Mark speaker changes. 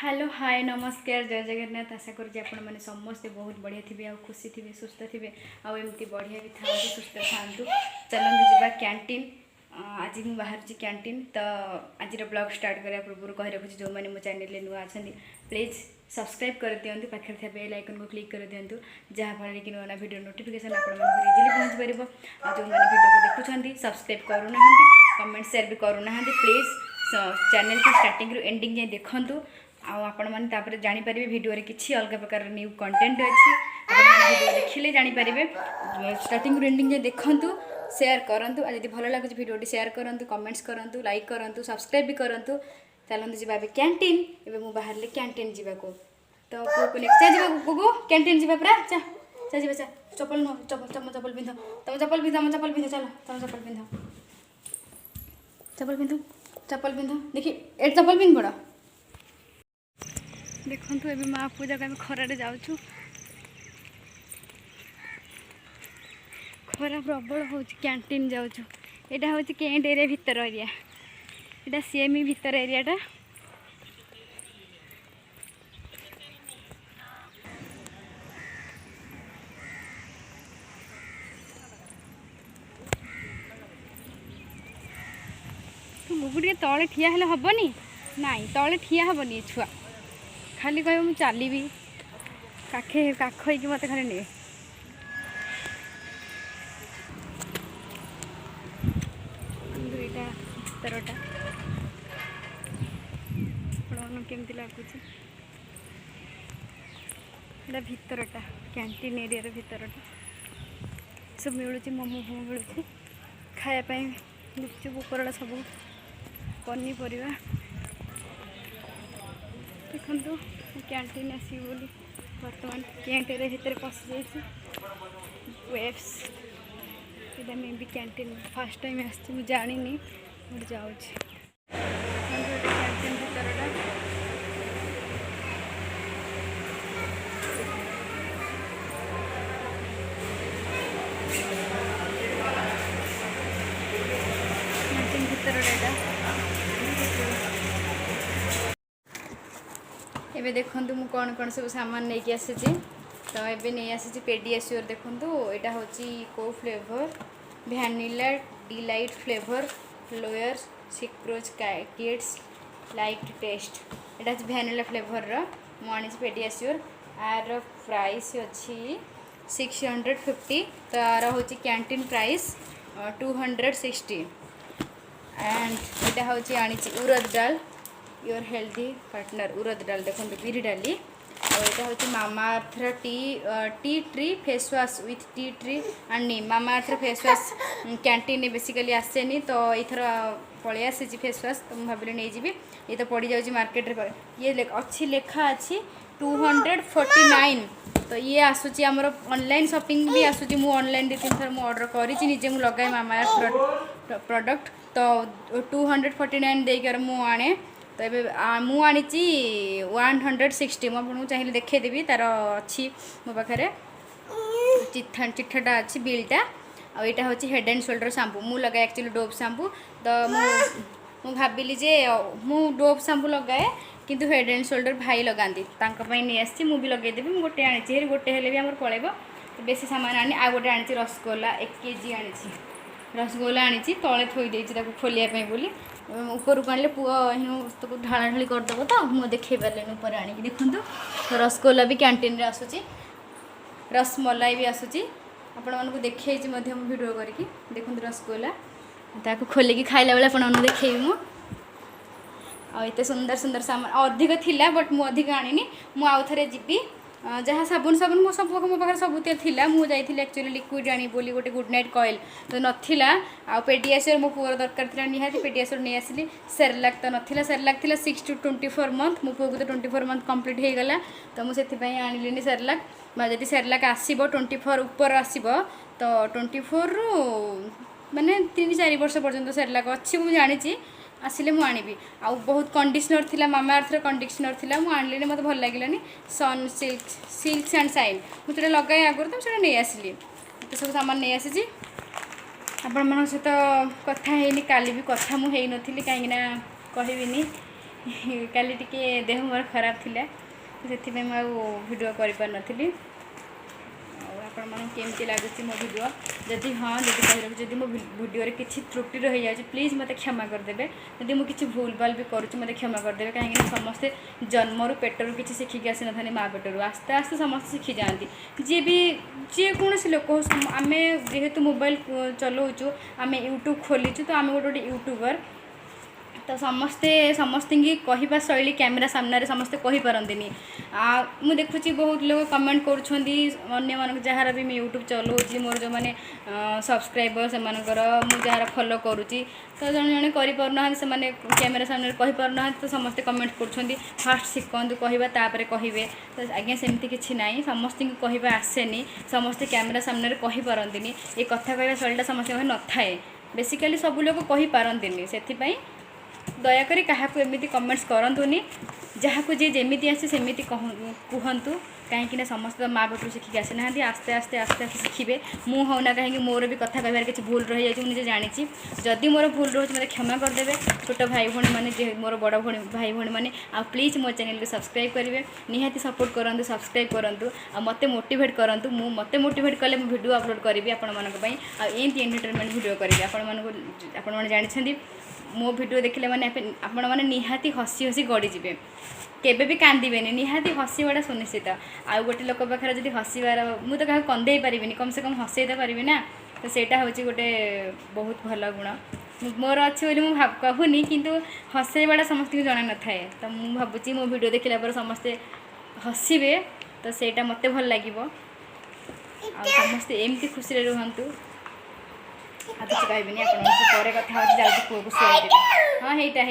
Speaker 1: Hello hi नमस्कार जय जगन्नाथ। आशा करुँच आपण मैंने समस्ते बहुत बढ़िया थे आ खुशी थे सुस्थ थे आमती बढ़िया भी था सुस्थ था। चलते जावा कैंटीन। आज मुझे बाहर कैंटीन तो आज ब्लॉग स्टार्ट करने पूर्व कही रखुच्छी जो मैंने मो चैनल नुआ अच्छा प्लीज सब्सक्राइब कर दिंतु पाखे थे बेल आइकन को क्लिक कर दिंतु जहाँफल कि नुआ नुआ वीडियो नोटिफिकेशन आप इजिली पहुँच पार। जो मैंने वीडियो को देखुं सब्सक्राइब करूना कमेंट शेयर भी करूना प्लीज चैनल को स्टार्टिंग रू एंडिंग जाए देखूँ आपण मैंने जानीपारे भिडियो किसी अलग प्रकार न्यू कंटेंट अच्छी भिडियो देखिले जानीपारे। स्टार्टिंग रू एंडिंग जाए देखूँ शेयर करूँ जब भल लगे भिडियो शेयर करूँ कमेंट्स करूँ लाइक करूँ सब्सक्राइब भी करूँ। चलते जावा कैंटीन एवं मुझे बाहर कैंटीन जावाक तो पुक नेक्स्ट पुगु कैंटीन जावा पूरा चा चा जा चा चप्पल नुह चप्पल चप्पल पिंध तुम चप्पल पिंध तुम चप्पल पिंध चलो तुम चप्पल पिंध चप्पल पिंध देखी ए चप्पल पिंध पड़ देखु ए माँ पूजा को खरारे जाऊँ खरा प्रबल हो कैंटीन जाऊँ यहाँ हूँ कैंट एरिया भितर एरिया यहाँ सीएमई भितर एरियाटा मुझे तले ठिया हेले हेनी नाई तले ठिया हेनी छुआ खाली कह मुझे चलि काखे काख हो मत खाली नहीं भितरटा केमती लगुच भितरटा कैंटीन एरिया भितरटा सब मिलूँ मोमो फोमो मिलूँ खायापाई गुपचुप उपरड़ा सब पनीपरिया देखु कैंटीन आसबी बोली बर्तमान कैंट एरिया भितर पशि जाइए वेब्स इधर मैं भी कैंटीन फर्स्ट टाइम आसी जानी मुझे जाऊँ कैंटीन भितरटा कैंटीन भितरटा एबे देखूँ मु कौन कौन सब सामान नहीं कि आसी तो ये नहीं आसी पेडियाश्योर देखूँ यहाँ हूँ को flavour vanilla delight flavour lower sucrose kids light taste यहाँ हूँ वैनिला फ्लेवर मुझे पेडियाश्योर आर प्राइस अच्छी 650 तो यार हूँ कैंटीन प्राइस 260 एंड यहाँ हूँ आनी उड़द डाल योर हेल्दी पार्टनर उड़द डाल देखो बिरी डाली और यहाँ हूँ Mamaearth tea tree face wash with tea tree आनी मामा अर्थर फेस वाश कैंटीन बेसिकली आसेनी तो इथर पलि आसी फेस वाश तो मुझे भाविली नहीं जी ये तो पड़ जाऊँगी मार्केट रे ये अच्छी लेखा अच्छी 249 तो ये आसूची आमर ऑनलाइन शॉपिंग भी आसूची मु ऑनलाइन 2-3 थर मु ऑर्डर करी निजे मु लगाए मामा अर्थ प्रोडक्ट तो 249 देकर मु आने तो ये मु आनी 160 मुझे चाहिए देखदेवी तार अच्छी मो पाखे चिठाटा अच्छी बिलटा आ यहाँ हूँ हेड एंड शोल्डर शैम्पू मु लगाए एक्चुअली डोव शैम्पू तो मु भाविली जे मु डोव शैम्पू लगाए किंतु हेड एंड शोल्डर भाई लगाती नहीं आसी मुझे लगेदेवी मुझे गोटे आनी गोटे हेल्ले भी आम पलैब तो बेसी सामान आनी आ गोटे आनी रसगोला 1 kg आनी रसगोला आनी तले थोड़ी खोलिया बोली ऊपर को आने पुओ ढाला ढाली करदेव तो मुझे देखे पारे ऊपर आणिक देखूँ तो रसगोला भी कैंटीन रे आसूची रसमलाई भी आसूची आपण मानक देखे वीडियो करके देखूँ रसगोला ताको खोलिकी खाइला बेले आपण देखेबी मु आते सुंदर सुंदर सामान अधिक थिला बट मु अधिक आनी मु आउ थे जी जहाँ साबुन साबुन मो सब मो पाखे सब थिला मु जाइए एक्चुअली लिक्विड आनी बोली गोटे गुड नाइट कॉइल तो नाला आ पेडियाश्योर मो पुअर दरकार था निहाती पेडियाश्योर नहीं आसिली सेरेलाक तो नाला सेरेलाक थिला 6 to 24 मंथ मो पुओ को तो 24 मंथ कंप्लीट हो गला तो मुझे आनिली सेरेलाक जब सेरेलाक आसब 24 ऊपर आसब तो 24 रु माने 3-4 वर्ष पर्यंत सेरेलाक अच्छी मुझे जानी आसिले मु आनी आउ बहुत कंडीशनर थिला मामा अर्थर कंडीशनर थिला मु आनली मत भल लगिलानी सन सिल्क एंड शाइन मुझे लगाए आगुरी तो मुझे नहीं आसिली तो सब सामान नहीं आसी आपण मान सहित कथा है काली भी कथा मुझे नथी कहीं कहबिनी କାଲି ଟିକେ ଦେହ ମୋର ଖରାପ ଥିଲା ସେଥିପାଇଁ ମୁଁ ଆଉ ଭିଡ଼ିଓ କରିପାରିନଥିଲି। ଆଉ ଆପଣମାନଙ୍କୁ କେମିତି ଲାଗୁଛି ମୋ ଭିଡ଼ିଓ? ଯଦି ହଁ ଯଦି କହିବାକୁ ଯଦି ମୋ ଭିଡ଼ିଓରେ କିଛି ତ୍ରୁଟି ରହିଯାଉଛି ପ୍ଲିଜ୍ ମୋତେ କ୍ଷମା କରିଦେବେ। ଯଦି ମୁଁ କିଛି ଭୁଲ ଭାଲ ବି କରୁଛି ମୋତେ କ୍ଷମା କରିଦେବେ। କାହିଁକିନା ସମସ୍ତେ ଜନ୍ମରୁ ପେଟରୁ କିଛି ଶିଖିକି ଆସିନଥାନ୍ତି, ମା ପେଟରୁ ଆସ୍ତେ ଆସ୍ତେ ସମସ୍ତେ ଶିଖିଯାଆନ୍ତି। ଯିଏ ବି ଯେକୌଣସି ଲୋକ ଆମେ ଯେହେତୁ ମୋବାଇଲ ଚଲାଉଛୁ, ଆମେ ୟୁଟ୍ୟୁବ୍ ଖୋଲିଛୁ ତ ଆମେ ଗୋଟେ ୟୁଟ୍ୟୁବର। ତ ସମସ୍ତଙ୍କୁ କହିବା ଶୈଳୀ କ୍ୟାମେରା ସାମ୍ନାରେ ସମସ୍ତେ କହିପାରନ୍ତିନି। ମୁଁ ଦେଖୁଛି ବହୁତ ଲୋକ କମେଣ୍ଟ କରୁଛନ୍ତି ଅନ୍ୟମାନଙ୍କୁ, ଯାହାର ବି ମୁଁ ୟୁଟ୍ୟୁବ୍ ଚଲାଉଛି, ମୋର ଯେଉଁମାନେ ସବସ୍କ୍ରାଇବର ସେମାନଙ୍କର ମୁଁ ଯାହାର ଫଲୋ କରୁଛି, ତ ଜଣେ ଜଣେ କରିପାରୁନାହାନ୍ତି, ସେମାନେ କ୍ୟାମେରା ସାମ୍ନାରେ କହିପାରୁନାହାନ୍ତି। ତ ସମସ୍ତେ କମେଣ୍ଟ କରୁଛନ୍ତି ଫାଷ୍ଟ ଶିଖନ୍ତୁ କହିବା ତାପରେ କହିବେ। ତ ଆଜ୍ଞା ସେମିତି କିଛି ନାହିଁ, ସମସ୍ତଙ୍କୁ କହିବା ଆସେନି, ସମସ୍ତେ କ୍ୟାମେରା ସାମ୍ନାରେ କହିପାରନ୍ତିନି। ଏ କଥା କହିବା ଶୈଳୀଟା ସମସ୍ତଙ୍କ ନଥାଏ, ବେସିକାଲି ସବୁ ଲୋକ କହିପାରନ୍ତିନି। ସେଥିପାଇଁ ଦୟାକରି କାହାକୁ ଏମିତି କମେଣ୍ଟସ୍ କରନ୍ତୁନି। ଯାହାକୁ ଯିଏ ଯେମିତି ଆସେ ସେମିତି କୁହନ୍ତୁ। କାହିଁକିନା ସମସ୍ତେ ମା ପେଟରୁ ଶିଖିକି ଆସିନାହାନ୍ତି, ଆସ୍ତେ ଆସ୍ତେ ଶିଖିବେ। ମୁଁ ହେଉନା କାହିଁକି ମୋର ବି କଥା କହିବାରେ କିଛି ଭୁଲ ରହିଯାଇଛି, ମୁଁ ନିଜେ ଜାଣିଛି। ଯଦି ମୋର ଭୁଲ ରହୁଛି ମୋତେ କ୍ଷମା କରିଦେବେ। ଛୋଟ ଭାଇ ଭଉଣୀମାନେ, ଯେ ମୋର ବଡ଼ ଭାଇ ଭଉଣୀମାନେ, ଆଉ ପ୍ଲିଜ୍ ମୋ ଚ୍ୟାନେଲକୁ ସବସ୍କ୍ରାଇବ୍ କରିବେ। ନିହାତି ସପୋର୍ଟ କରନ୍ତୁ, ସବସ୍କ୍ରାଇବ୍ କରନ୍ତୁ, ଆଉ ମୋତେ ମୋଟିଭେଟ୍ କରନ୍ତୁ। ମୋତେ ମୋଟିଭେଟ୍ କଲେ ମୁଁ ଭିଡ଼ିଓ ଅପଲୋଡ଼ କରିବି ଆପଣମାନଙ୍କ ପାଇଁ, ଆଉ ଏମିତି ଏଣ୍ଟରଟେନମେଣ୍ଟ ଭିଡ଼ିଓ କରିବି। ଆପଣମାନେ ଜାଣିଛନ୍ତି ମୋ ଭିଡ଼ିଓ ଦେଖିଲେ ମାନେ ଆପଣମାନେ ନିହାତି ହସି ହସି ଗଡ଼ିଯିବେ, କେବେ ବି କାନ୍ଦିବେନି, ନିହାତି ହସିବାଟା ସୁନିଶ୍ଚିତ। ଆଉ ଗୋଟେ ଲୋକ ପାଖରେ ଯଦି ହସିବାର, ମୁଁ ତ କାହାକୁ କନ୍ଦେଇ ପାରିବିନି, କମ୍ ସେ କମ୍ ହସେଇ ତ ପାରିବି ନା। ତ ସେଇଟା ହେଉଛି ଗୋଟେ ବହୁତ ଭଲ ଗୁଣ ମୋର ଅଛି ବୋଲି ମୁଁ କହୁନି, କିନ୍ତୁ ହସେଇବାଟା ସମସ୍ତଙ୍କୁ ଜଣା ନଥାଏ। ତ ମୁଁ ଭାବୁଛି ମୋ ଭିଡ଼ିଓ ଦେଖିଲା ପରେ ସମସ୍ତେ ହସିବେ, ତ ସେଇଟା ମୋତେ ଭଲ ଲାଗିବ। ଆଉ ସମସ୍ତେ ଏମିତି ଖୁସିରେ ରୁହନ୍ତୁ। ଆଉ କିଛି କହିବିନି, ଆପଣଙ୍କୁ ପରେ କଥା ହେଉଛି, ଯାଉଛି ପୁଅକୁ ଶୁଆଇଦେବି। ହଁ ହେଇଟା